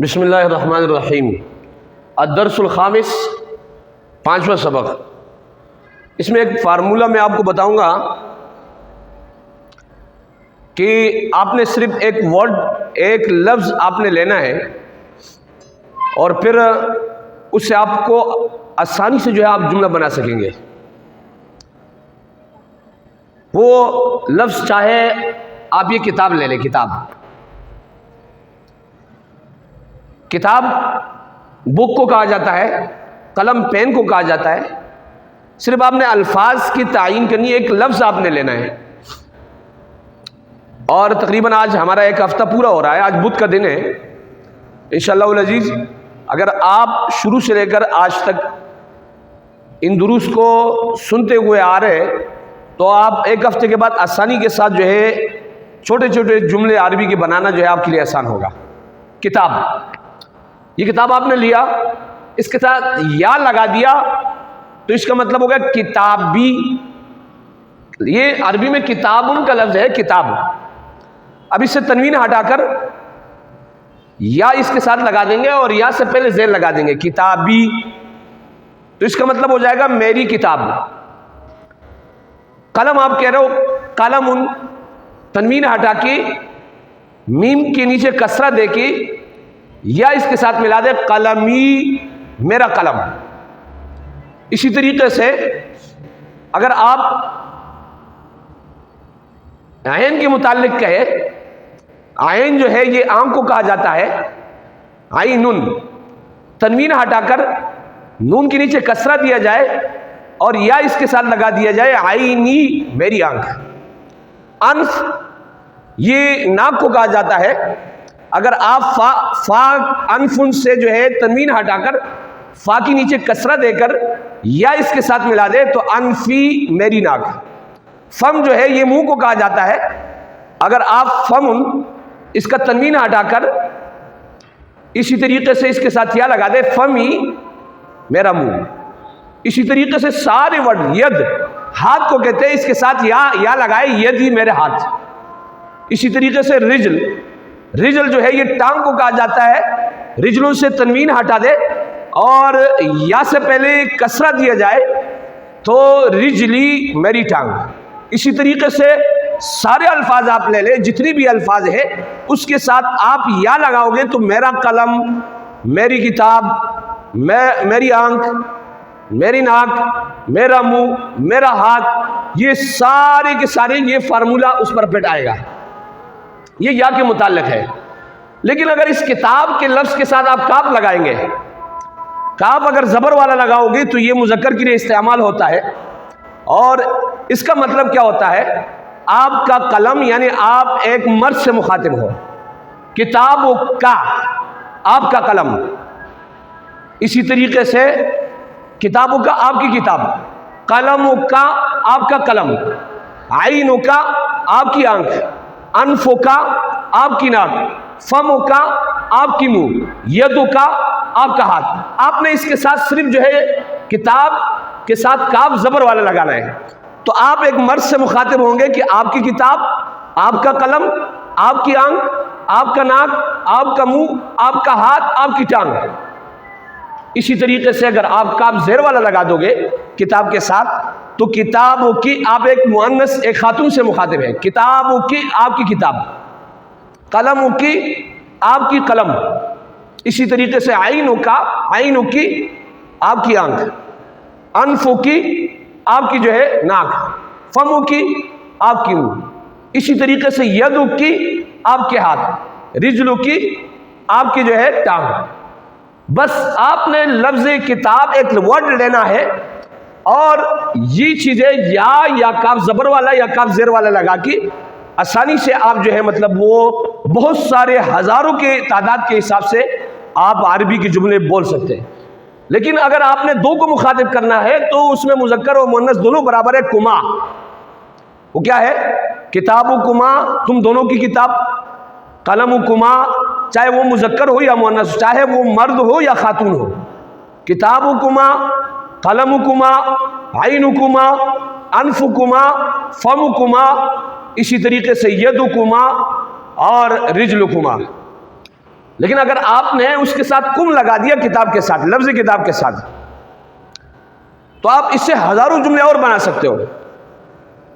بسم اللہ الرحمن الرحیم۔ الدرس الخامس، 5واں سبق۔ اس میں ایک فارمولہ میں آپ کو بتاؤں گا کہ آپ نے صرف ایک ورڈ، ایک لفظ آپ نے لینا ہے اور پھر اس سے آپ کو آسانی سے جو ہے آپ جملہ بنا سکیں گے۔ وہ لفظ چاہے آپ یہ کتاب لے لیں، کتاب بک کو کہا جاتا ہے، قلم پین کو کہا جاتا ہے۔ صرف آپ نے الفاظ کی تعین کرنی ہے، ایک لفظ آپ نے لینا ہے۔ اور تقریباً آج ہمارا ایک ہفتہ پورا ہو رہا ہے، آج بدھ کا دن ہے۔ انشاءاللہ العزیز اگر آپ شروع سے لے کر آج تک ان دروس کو سنتے ہوئے آ رہے تو آپ ایک ہفتے کے بعد آسانی کے ساتھ جو ہے چھوٹے چھوٹے جملے عربی کے بنانا جو ہے آپ کے لیے آسان ہوگا۔ کتاب، یہ کتاب آپ نے لیا، اس کے ساتھ یا لگا دیا تو اس کا مطلب ہوگا کتابی۔ یہ عربی میں کتابن کا لفظ ہے، کتاب۔ اب اس سے تنوین ہٹا کر یا اس کے ساتھ لگا دیں گے اور یا سے پہلے زیر لگا دیں گے، کتابی، تو اس کا مطلب ہو جائے گا میری کتاب۔ قلم آپ کہہ رہے ہو، قلم، تنوین ہٹا کے میم کے نیچے کسرہ دے کے یا اس کے ساتھ ملا دے، قلمی، میرا قلم۔ اسی طریقے سے اگر آپ عین کے متعلق کہے، عین جو ہے یہ آنکھ کو کہا جاتا ہے، عینن، تنوین ہٹا کر نون کے نیچے کسرہ دیا جائے اور یا اس کے ساتھ لگا دیا جائے، عینی، میری آنکھ۔ انف، یہ ناک کو کہا جاتا ہے۔ اگر آپ فا انفن سے جو ہے تنوین ہٹا کر فا کی نیچے کسرہ دے کر یا اس کے ساتھ ملا دے تو انفی، میری ناک۔ فم جو ہے یہ منہ کو کہا جاتا ہے۔ اگر آپ فمن، اس کا تنوین ہٹا کر اسی طریقے سے اس کے ساتھ یا لگا دے، فمی، میرا منہ۔ اسی طریقے سے سارے ورڈ، ید، ہاتھ کو کہتے ہیں، اس کے ساتھ یا لگائے، ید ہی میرے ہاتھ۔ اسی طریقے سے رجل، رجل جو ہے یہ ٹانگ کو کہا جاتا ہے۔ رجلوں سے تنوین ہٹا دے اور یا سے پہلے کسرہ دیا جائے تو رجلی، میری ٹانگ۔ اسی طریقے سے سارے الفاظ آپ لے لیں، جتنی بھی الفاظ ہے اس کے ساتھ آپ یا لگاؤ گے تو میرا قلم، میری کتاب، میری آنکھ، میری ناک، میرا منہ، میرا ہاتھ، یہ سارے کے سارے یہ فارمولہ اس پر فٹ آئے گا۔ یہ یا کے متعلق ہے۔ لیکن اگر اس کتاب کے لفظ کے ساتھ آپ کاف لگائیں گے، کاف اگر زبر والا لگاؤ گے تو یہ مذکر کے لیے استعمال ہوتا ہے اور اس کا مطلب کیا ہوتا ہے؟ آپ کا قلم، یعنی آپ ایک مرد سے مخاطب ہو، کتاب کا، آپ کا قلم۔ اسی طریقے سے کتابوں کا، آپ کی کتاب، قلم کا، آپ کا قلم، عین کا، آپ کی آنکھ، انف کا، آپ کی ناک، فم کا، آپ کی منہ، ید کا، آپ کا ہاتھ۔ آپ نے اس کے ساتھ صرف جو ہے کتاب کے ساتھ کاف زبر والا لگانا ہے تو آپ ایک مرد سے مخاطب ہوں گے کہ آپ کی کتاب، آپ کا قلم، آپ کی آنکھ، آپ کا ناک، آپ کا منہ، آپ کا ہاتھ، آپ کی ٹانگ۔ اسی طریقے سے اگر آپ کاف زیر والا لگا دو گے کتاب کے ساتھ تو کتابوں کی، آپ ایک مؤنث، ایک خاتون سے مخاطب ہے، کتابوں کی، آپ کی کتاب، قلموں کی، آپ کی قلم۔ اسی طریقے سے عینوں کا، عینوں کی، آپ کی آنکھ، انفوں کی، آپ کی جو ہے ناک، فموں کی، آپ کی منہ۔ اسی طریقے سے یدوں کی، آپ کے ہاتھ، رجلوں کی، آپ کی جو ہے ٹانگ۔ بس آپ نے لفظ کتاب ایک ورڈ لینا ہے اور یہ چیزیں یا کاف زبر والا یا کاف زیر والا لگا کے آسانی سے آپ جو ہے مطلب وہ بہت سارے ہزاروں کے تعداد کے حساب سے آپ عربی کے جملے بول سکتے ہیں۔ لیکن اگر آپ نے دو کو مخاطب کرنا ہے تو اس میں مذکر اور مؤنث دونوں برابر ہے، کما۔ وہ کیا ہے؟ کتابو کما، تم دونوں کی کتاب، قلم کما، چاہے وہ مذکر ہو یا مؤنث، چاہے وہ مرد ہو یا خاتون ہو، کتابو کما، قلم کما، عین کما، انف کما، فم کما، اسی طریقے سے ید کما اور رجل کما۔ لیکن اگر آپ نے اس کے ساتھ کم لگا دیا کتاب کے ساتھ، لفظ کتاب کے ساتھ، تو آپ اس سے ہزاروں جملے اور بنا سکتے ہو.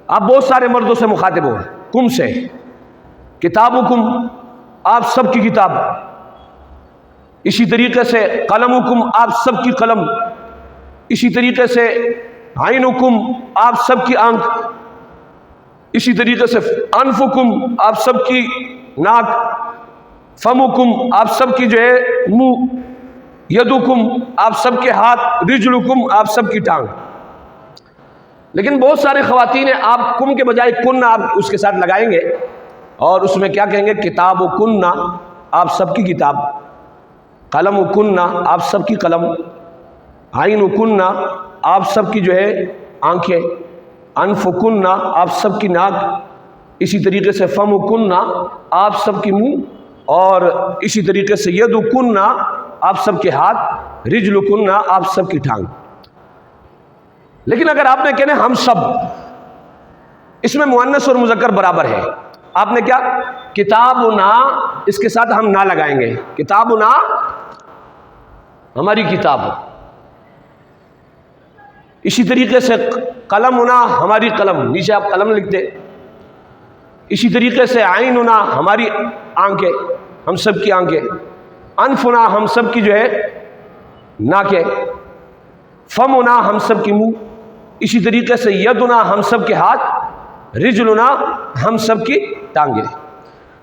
آپ بہت سارے مردوں سے مخاطب ہو کم سے. کتابکم، آپ سب کی کتاب. اسی طریقے سے قلمکم، آپ سب کی قلم. اسی طریقے سے عینکم، آپ سب کی آنکھ. اسی طریقے سے انفکم، آپ سب کی ناک. فمکم، آپ سب کی جو ہے منہ. یدکم، آپ سب کے ہاتھ. رجلکم، آپ سب کی ٹانگ. لیکن بہت سارے خواتین ہیں، آپ کم کے بجائے کن آپ اس کے ساتھ لگائیں گے اور اس میں کیا کہیں گے؟ کتاب و کننا، آپ سب کی کتاب. قلم و کننا، آپ سب کی قلم. عین و کننا، آپ سب کی جو ہے آنکھیں. انف و کننا، آپ سب کی ناک. اسی طریقے سے فم و کننا، آپ سب کی منہ. اور اسی طریقے سے ید و کننا، آپ سب کے ہاتھ. رجل و کننا، آپ سب کی ٹانگ. لیکن اگر آپ نے کہنا ہم سب، اس میں مؤنث اور مذکر برابر ہے. آپ نے کیا؟ کتابنا، اس کے ساتھ ہم نہ لگائیں گے. کتابنا، ہماری کتاب. اسی طریقے سے قلمنا، ہماری قلم. نیچے آپ قلم لکھتے. اسی طریقے سے عیننا، ہماری آنکھیں، ہم سب کی آنکھیں. انفنا، ہم سب کی جو ہے ناکیں. فمنا، ہم سب کی منہ. اسی طریقے سے یدنا، ہم سب کے ہاتھ. رجلنا، ہم سب کی ٹانگیں.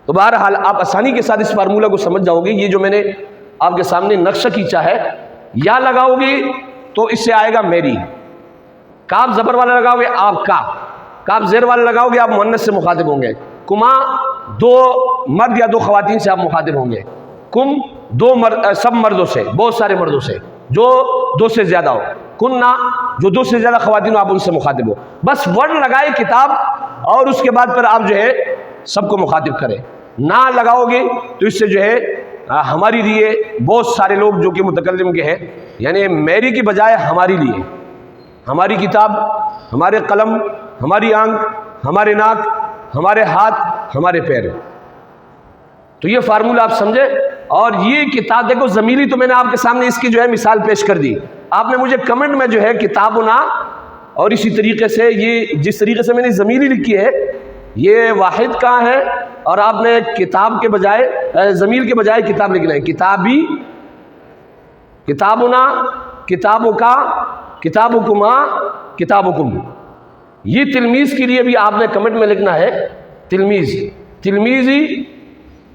تو بہرحال آپ آسانی کے ساتھ اس فارمولہ کو سمجھ جاؤ گے. یہ جو میں نے آپ کے سامنے نقشہ کھینچا ہے، یا لگاؤ گے تو اس سے آئے گا میری. کاف زبر والا لگاؤ گے آپ کا. کاف زیر والا لگاؤ گے آپ مؤنث سے مخاطب ہوں گے. کما، دو مرد یا دو خواتین سے آپ مخاطب ہوں گے. کم، سب مردوں سے، بہت سارے مردوں سے جو دو سے زیادہ ہو. کننا، جو دو سے زیادہ خواتین ہو آپ ان سے مخاطب ہو. بس ورڈ لگائے کتاب، اور اس کے بعد پھر آپ جو ہے سب کو مخاطب کریں. نہ لگاؤ گے تو اس سے جو ہے ہماری لیے بہت سارے لوگ جو کہ متکلم کے ہیں، یعنی میری کی بجائے ہماری لیے. ہماری کتاب، ہمارے قلم، ہماری آنکھ، ہمارے ناک، ہمارے ہاتھ، ہمارے پیر. تو یہ فارمولہ آپ سمجھے. اور یہ کتاب دیکھو ضمیری، تو میں نے آپ کے سامنے اس کی جو ہے مثال پیش کر دی. آپ نے مجھے کمنٹ میں جو ہے کتابنا، اور اسی طریقے سے یہ جس طریقے سے میں نے ضمیری لکھی ہے یہ واحد کہاں ہے، اور آپ نے کتاب کے بجائے ضمیر کے بجائے کتاب لکھنا ہے. کتابی، کتابنا، کتابکا، کتابکما، کتابکم. یہ تلمیذ کے لیے بھی آپ نے کمنٹ میں لکھنا ہے تلمیذ. تلمیذی،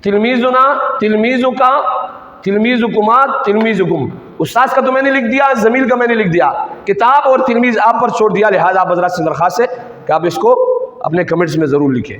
تلمیذنا، تلمیذکا، تلمیذکما، تلمیذکم. استاذ کا تو میں نے لکھ دیا، ضمیر کا میں نے لکھ دیا. کتاب اور تلمیذ آپ پر چھوڑ دیا. لہذا آپ حضرات سے درخواست ہے کہ آپ اس کو اپنے کمنٹس میں ضرور لکھیں.